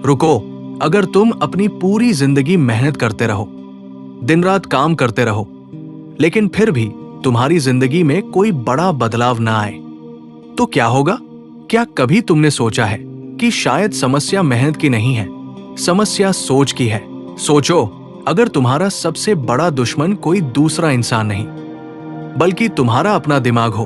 रुको, अगर तुम अपनी पूरी जिंदगी मेहनत करते रहो, दिन रात काम करते रहो, लेकिन फिर भी तुम्हारी जिंदगी में कोई बड़ा बदलाव ना आए, तो क्या होगा? क्या कभी तुमने सोचा है कि शायद समस्या मेहनत की नहीं है, समस्या सोच की है? सोचो, अगर तुम्हारा सबसे बड़ा दुश्मन कोई दूसरा इंसान नहीं, बल्कि तुम्हारा अपना दिमाग हो,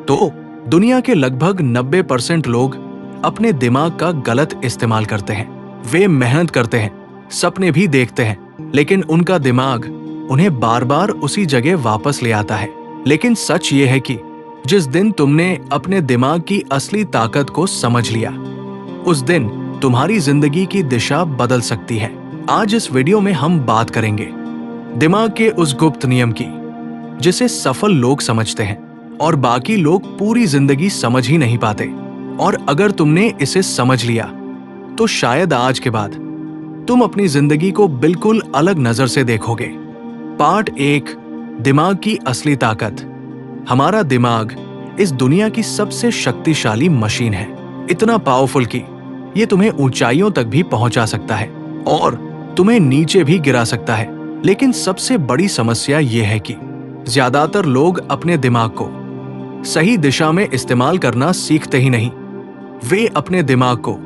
तो दुनिया के लगभग 90% लोग अपने दिमाग का गलत इस्तेमाल करते हैं। वे मेहनत करते हैं, सपने भी देखते हैं, लेकिन उनका दिमाग उन्हें बार बार उसी जगह वापस ले आता है। लेकिन सच ये है कि जिस दिन तुमने अपने दिमाग की असली ताकत को समझ लिया, उस दिन तुम्हारी जिंदगी की दिशा बदल सकती है। आज इस वीडियो में हम बात करेंगे दिमाग के उस गुप्त नियम की जिसे सफल लोग समझते हैं और बाकी लोग पूरी जिंदगी समझ ही नहीं पाते। और अगर तुमने इसे समझ लिया तो शायद आज के बाद तुम अपनी जिंदगी को बिल्कुल अलग नजर से देखोगे। पार्ट 1, दिमाग की असली ताकत। हमारा दिमाग इस दुनिया की सबसे शक्तिशाली मशीन है, इतना पावरफुल कि ये तुम्हें ऊंचाइयों तक भी पहुंचा सकता है और तुम्हें नीचे भी गिरा सकता है। लेकिन सबसे बड़ी समस्या ये है कि ज्यादातर लोग अपने दिमाग को सही दिशा में इस्तेमाल करना सीखते ही नहीं। वे अपने दिमाग को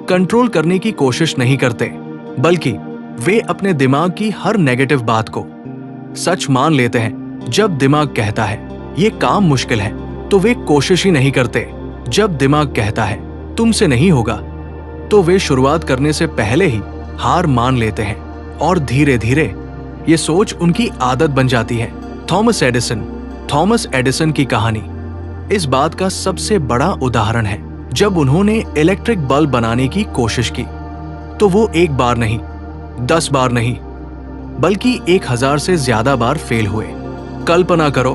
कंट्रोल करने की कोशिश नहीं करते, बल्कि वे अपने दिमाग की हर नेगेटिव बात को सच मान लेते हैं। जब दिमाग कहता है ये काम मुश्किल है, तो वे कोशिश ही नहीं करते। जब दिमाग कहता है तुमसे नहीं होगा, तो वे शुरुआत करने से पहले ही हार मान लेते हैं और धीरे धीरे ये सोच उनकी आदत बन जाती है। थॉमस एडिसन की कहानी इस बात का सबसे बड़ा उदाहरण है। जब उन्होंने इलेक्ट्रिक बल्ब बनाने की कोशिश की, तो वो एक बार नहीं, 10 बार नहीं, बल्कि 1000 से ज्यादा बार फेल हुए। कल्पना करो,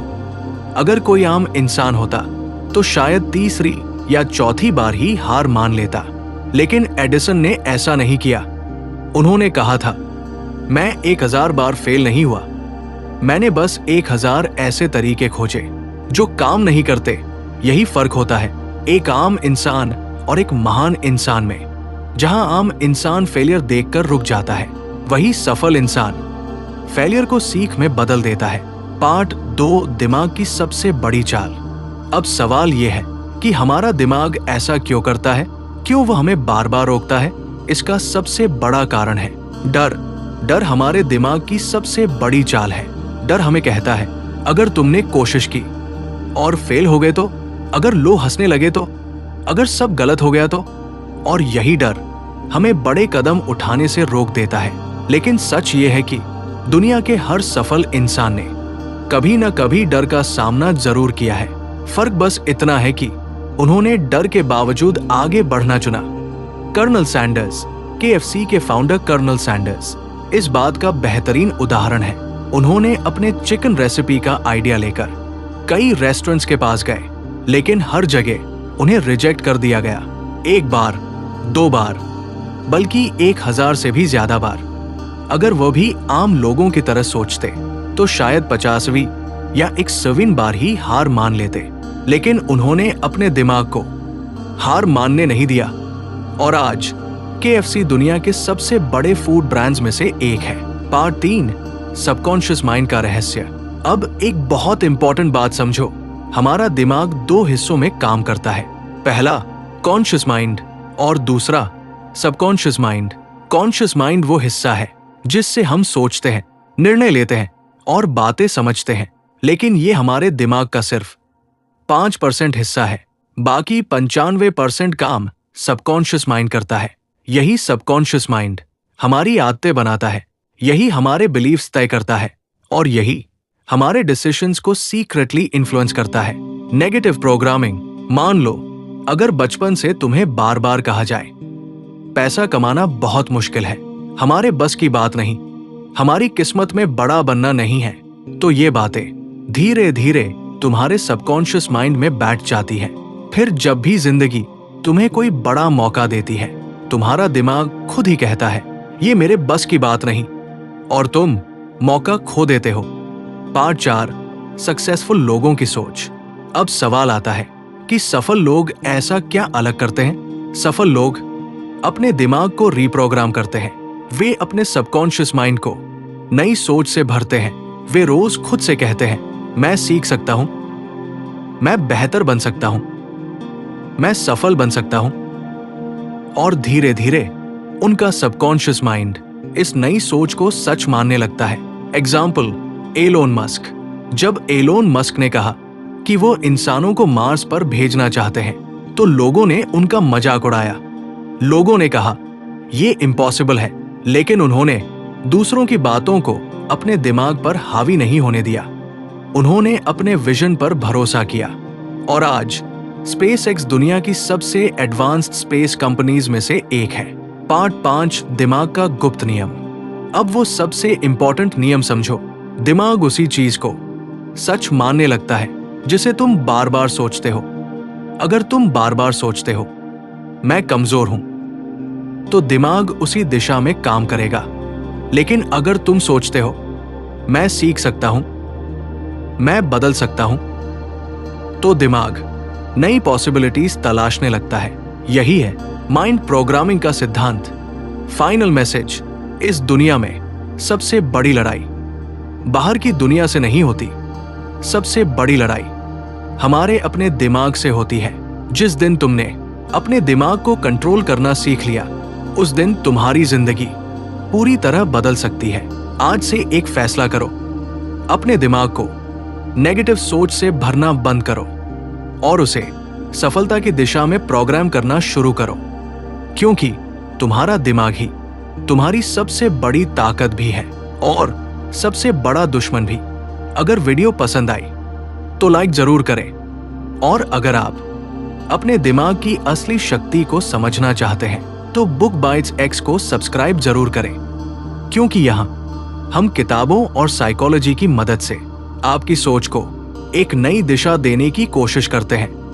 अगर कोई आम इंसान होता तो शायद तीसरी या चौथी बार ही हार मान लेता। लेकिन एडिसन ने ऐसा नहीं किया। उन्होंने कहा था, मैं 1000 बार फेल नहीं हुआ, मैंने बस 1000 ऐसे तरीके खोजे जो काम नहीं करते। यही फर्क होता है एक आम इंसान और एक महान इंसान में। जहां आम इंसान फेलियर देखकर रुक जाता है, वही सफल इंसान फेलियर को सीख में बदल देता है। पार्ट 2, दिमाग की सबसे बड़ी चाल। अब सवाल यह है कि हमारा दिमाग ऐसा क्यों करता है? क्यों वह हमें बार बार रोकता है? इसका सबसे बड़ा कारण है डर हमारे दिमाग की सबसे बड़ी चाल है। डर हमें कहता है, अगर तुमने कोशिश की और फेल हो गए तो, अगर लोग हंसने लगे तो, अगर सब गलत हो गया तो। और यही डर हमें बड़े कदम उठाने से रोक देता है। लेकिन सच ये है कि दुनिया के हर सफल इंसान ने कभी न कभी डर का सामना जरूर किया है। फर्क बस इतना है कि उन्होंने डर के बावजूद आगे बढ़ना चुना। कर्नल सैंडर्स, KFC के फाउंडर कर्नल सैंडर्स इस बात का बेहतरीन उदाहरण है। उन्होंने अपने चिकन रेसिपी का आइडिया लेकर कई रेस्टोरेंट्स के पास गए, लेकिन हर जगह उन्हें रिजेक्ट कर दिया गया। 1 बार, 2 बार, बल्कि 1000 से भी ज्यादा बार। अगर वह भी आम लोगों की तरह सोचते, तो शायद 50वीं या 100वीं बार ही हार मान लेते। लेकिन उन्होंने अपने दिमाग को हार मानने नहीं दिया, और आज KFC दुनिया के सबसे बड़े फूड ब्रांड्स में से एक है। पार्ट 3, सबकॉन्शियस माइंड का रहस्य। अब एक बहुत इंपॉर्टेंट बात समझो, हमारा दिमाग 2 हिस्सों में काम करता है। पहला कॉन्शियस माइंड और दूसरा सबकॉन्शियस माइंड। कॉन्शियस माइंड वो हिस्सा है जिससे हम सोचते हैं, निर्णय लेते हैं और बातें समझते हैं। लेकिन ये हमारे दिमाग का सिर्फ 5% हिस्सा है। बाकी 95% काम सबकॉन्शियस माइंड करता है। यही सबकॉन्शियस माइंड हमारी आदतें बनाता है, यही हमारे बिलीफ्स तय करता है, और यही हमारे डिसीजंस को सीक्रेटली इन्फ्लुएंस करता है। Negative programming. मान लो, अगर बचपन से तुम्हें बार बार कहा जाए पैसा कमाना बहुत मुश्किल है, हमारे बस की बात नहीं, हमारी किस्मत में बड़ा बनना नहीं है, तो ये बातें धीरे धीरे तुम्हारे सबकॉन्शियस माइंड में बैठ जाती है। फिर जब भी जिंदगी तुम्हें कोई बड़ा मौका देती है, तुम्हारा दिमाग खुद ही कहता है ये मेरे बस की बात नहीं, और तुम मौका खो देते हो। पार्ट 4, सक्सेसफुल लोगों की सोच। अब सवाल आता है कि सफल लोग ऐसा क्या अलग करते हैं? सफल लोग अपने दिमाग को रीप्रोग्राम करते हैं। वे अपने सबकॉन्शियस माइंड को नई सोच से भरते हैं। वे रोज खुद से कहते हैं, मैं सीख सकता हूं, मैं बेहतर बन सकता हूं, मैं सफल बन सकता हूं। और धीरे धीरे उनका सबकॉन्शियस माइंड इस नई सोच को सच मानने लगता है। Example, Elon Musk. जब एलोन मस्क ने कहा कि वो इंसानों को मार्स पर भेजना चाहते हैं, तो लोगों ने उनका मजाक उड़ाया। लोगों ने कहा ये इम्पॉसिबल है, लेकिन उन्होंने दूसरों की बातों को अपने दिमाग पर हावी नहीं होने दिया। उन्होंने अपने विजन पर भरोसा किया और आज स्पेसएक्स दुनिया की सबसे एडवांस्ड स्पेस कंपनीज में से एक है। पार्ट 5, दिमाग का गुप्त नियम। अब वो सबसे इंपॉर्टेंट नियम समझो। दिमाग उसी चीज को सच मानने लगता है जिसे तुम बार बार सोचते हो। अगर तुम बार बार सोचते हो मैं कमजोर हूं, तो दिमाग उसी दिशा में काम करेगा। लेकिन अगर तुम सोचते हो मैं सीख सकता हूं, मैं बदल सकता हूं, तो दिमाग नई पॉसिबिलिटीज तलाशने लगता है। यही है माइंड प्रोग्रामिंग का सिद्धांत। फाइनल मैसेज, इस दुनिया में सबसे बड़ी लड़ाई बाहर की दुनिया से नहीं होती। सबसे बड़ी लड़ाई हमारे अपने दिमाग से होती है। जिस दिन तुमने अपने दिमाग को कंट्रोल करना सीख लिया, उस दिन तुम्हारी जिंदगी पूरी तरह बदल सकती है। आज से एक फैसला करो, अपने दिमाग को नेगेटिव सोच से भरना बंद करो और उसे सफलता की दिशा में प्रोग्राम करना शुरू करो, क्योंकि तुम्हारा दिमाग ही तुम्हारी सबसे बड़ी ताकत भी है और सबसे बड़ा दुश्मन भी। अगर वीडियो पसंद आई तो लाइक जरूर करें, और अगर आप अपने दिमाग की असली शक्ति को समझना चाहते हैं तो बुक बाइट्स एक्स को सब्सक्राइब जरूर करें, क्योंकि यहां हम किताबों और साइकोलॉजी की मदद से आपकी सोच को एक नई दिशा देने की कोशिश करते हैं।